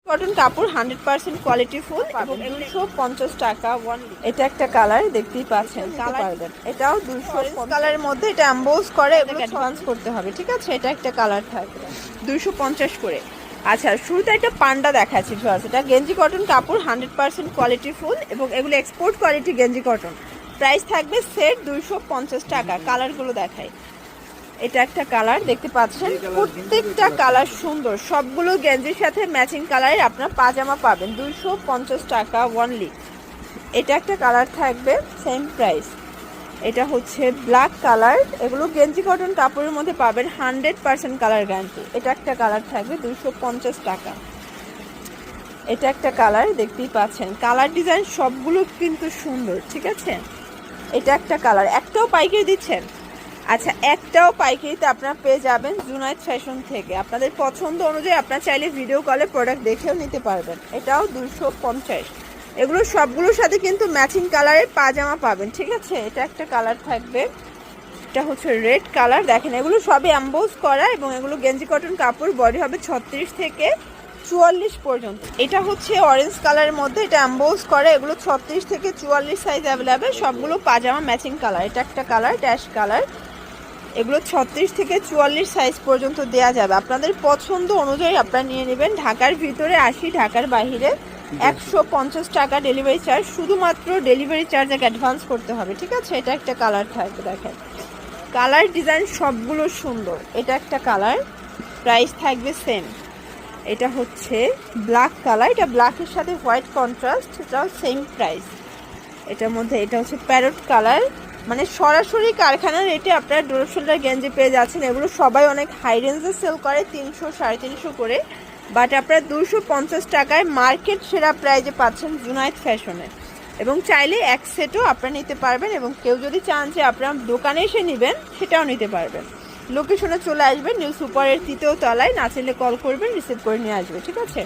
Cotton কাপড় 100% quality full এবং 250 টাকা ওয়ানলি। এটা একটা কালার দেখতেই পাচ্ছেন, কালার পারবেন। এটাও 200 কালারের মধ্যে, এটা এমবোস করে, এগুলো অ্যাডভান্স করতে হবে, ঠিক আছে। এটা একটা কালার থাকবে 250 করে। আচ্ছা, শুরুতে একটা পান্ডা দেখাচ্ছি ভিউয়ার্স। এটা গেঞ্জি কটন কাপড় 100% কোয়ালিটি ফুল এবং এগুলো এক্সপোর্ট কোয়ালিটি গেঞ্জি কটন। প্রাইস থাকবে সেট 250 টাকা। কালারগুলো দেখাই। এটা একটা কালার দেখতে পাচ্ছেন, প্রত্যেকটা কালার সুন্দর, সবগুলো গেঞ্জির সাথে ম্যাচিং কালারে আপনার পাজামা পাবেন 250 টাকা ওয়ানলি। এটা একটা কালার থাকবে সেম প্রাইস। এটা হচ্ছে ব্ল্যাক কালার, এগুলো গেঞ্জি কটন কাপড়ের মধ্যে পাবেন 100% কালার গ্যারান্টি। এটা একটা কালার থাকবে 250 টাকা। এটা একটা কালার দেখতেই পাচ্ছেন, কালার ডিজাইন সবগুলো কিন্তু সুন্দর, ঠিক আছে। এটা একটা কালার, একটাও পাইকারি দিচ্ছেন? আচ্ছা, একটাও পাইকারিতে আপনারা পেয়ে যাবেন জুনায়েদ ফ্যাশন থেকে। আপনাদের পছন্দ অনুযায়ী আপনারা চাইলে ভিডিও কলে প্রোডাক্ট দেখেও নিতে পারবেন। এটাও 250। এগুলো সবগুলোর সাথে কিন্তু ম্যাচিং কালারের পাজামা পাবেন, ঠিক আছে। এটা একটা কালার থাকবে, এটা হচ্ছে রেড কালার। দেখেন এগুলো সবই এমবোস করা এবং এগুলো গেঞ্জি কটন কাপড়, বডি হবে 36 থেকে 44 পর্যন্ত। এটা হচ্ছে অরেঞ্জ কালারের মধ্যে, এটা এমবোস করে, এগুলো 36 থেকে 44 সাইজ অ্যাভেলেবেল, সবগুলো পাজামা ম্যাচিং কালার। এটা একটা কালার ড্যাশ কালার, এগুলো 36 থেকে 44 সাইজ পর্যন্ত দেয়া যাবে। আপনাদের পছন্দ অনুযায়ী আপনারা নিয়ে নেবেন। ঢাকার ভিতরে 80, ঢাকার বাইরে 150 টাকা ডেলিভারি চার্জ। শুধুমাত্র ডেলিভারি চার্জ অ্যাডভান্স করতে হবে, ঠিক আছে। এটা একটা কালার থাকবে, দেখেন কালার ডিজাইন সবগুলো সুন্দর। এটা একটা কালার, প্রাইস থাকবে সেম। এটা হচ্ছে ব্ল্যাক কালার, এটা ব্ল্যাকের সাথে হোয়াইট কন্ট্রাস্ট, এটাও সেম প্রাইস। এটার মধ্যে এটা হচ্ছে প্যারট কালার, মানে সরাসরি কারখানার রেটে আপনারা ডোর শোল্ডার গেঞ্জি পেয়ে যাচ্ছেন। এগুলো সবাই অনেক হাই রেঞ্জে সেল করে 300, 350 করে, বাট আপনারা 250 টাকায় মার্কেট সেরা প্রাইজে পাচ্ছেন জুনায়েদ ফ্যাশনে। এবং চাইলে এক সেটও আপনারা নিতে পারবেন, এবং কেউ যদি চান যে আপনারা দোকানে এসে নেবেন সেটাও নিতে পারবেন। লোকেশনে চলে আসবেন নিউ সুপারের 3য় তলায়, না চাইলে কল করবেন, রিসিভ করে নিয়ে আসবে, ঠিক আছে।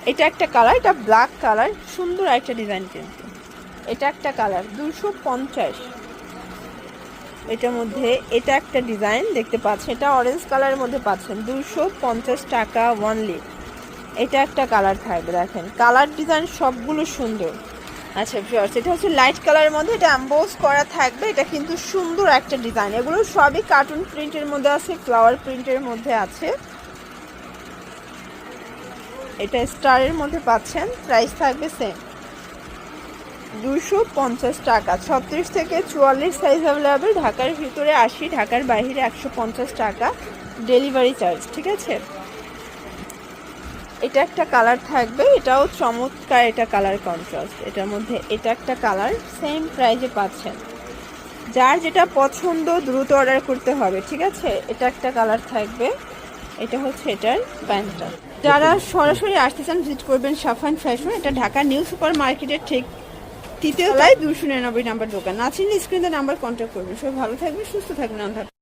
এটা একটা কালার, এটা ব্ল্যাক কালার, সুন্দর একটা ডিজাইন কিন্তু। এটা একটা কালার 250। এটার মধ্যে এটা একটা ডিজাইন দেখতে পাচ্ছেন, এটা অরেঞ্জ কালারের মধ্যে পাচ্ছেন 250 টাকা ওয়ানলি। এটা একটা কালার থাকবে, দেখেন কালার ডিজাইন সবগুলো সুন্দর। আচ্ছা ভিউয়ার্স, এটা হচ্ছে লাইট কালারের মধ্যে, এটা এমবোস করা থাকবে, এটা কিন্তু সুন্দর একটা ডিজাইন। এগুলো সবই কার্টুন প্রিন্টের মধ্যে আছে, ফ্লাওয়ার প্রিন্টের মধ্যে আছে। এটা স্টারের মধ্যে পাচ্ছেন, প্রাইস থাকবে সেম 250 টাকা। 36 থেকে 44 সাইজ অ্যাভেলেবেল, ঢাকার ভিতরে 80, ঢাকার বাইরে 150 টাকা ডেলিভারি চার্জ, ঠিক আছে। এটা একটা কালার থাকবে, এটাও চমৎকার, এটা কালার কন্ট্রাস্ট। এটার মধ্যে এটা একটা কালার, সেম প্রাইজে পাচ্ছেন। যার যেটা পছন্দ দ্রুত অর্ডার করতে হবে, ঠিক আছে। এটা একটা কালার থাকবে, এটা হচ্ছে এটার প্যান্টটা। যারা সরাসরি আসতে চান ভিজিট করবেন সাফান ফ্যাশন। এটা ঢাকা নিউ সুপার মার্কেটের ঠিক 3য় তলায় 299 নাম্বার দোকান। না চিনলে স্ক্রিনে নাম্বার কন্ট্যাক্ট করবেন। সবাই ভালো থাকবেন, সুস্থ থাকবেন।